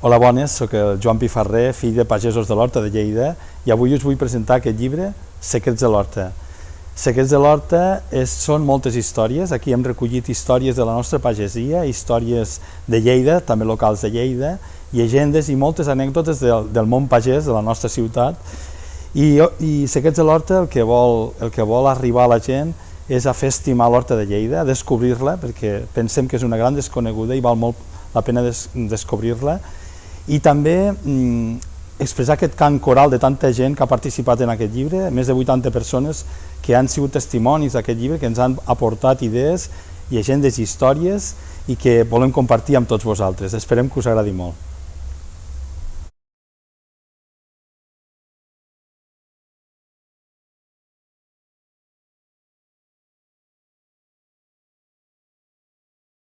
Hola, bones, soc el Joan Pifarré, fill de pagesos de l'Horta de Lleida, i avui us vull presentar aquest llibre, Secrets de l'Horta. Secrets de l'Horta són moltes històries. Aquí hem recollit històries de la nostra pagesia, històries de Lleida, també locals de Lleida, llegendes i moltes anècdotes del món pagès de la nostra ciutat. I Secrets de l'Horta el que vol arribar a la gent és a fer estimar l'Horta de Lleida, a descobrir-la, perquè pensem que és una gran desconeguda i val molt la pena descobrir-la, i també expressar aquest cant coral de tanta gent que ha participat en aquest llibre, més de 80 persones que han sigut testimonis d'aquest llibre, que ens han aportat idees, llegendes i històries i que volem compartir amb tots vosaltres. Esperem que us agradi molt.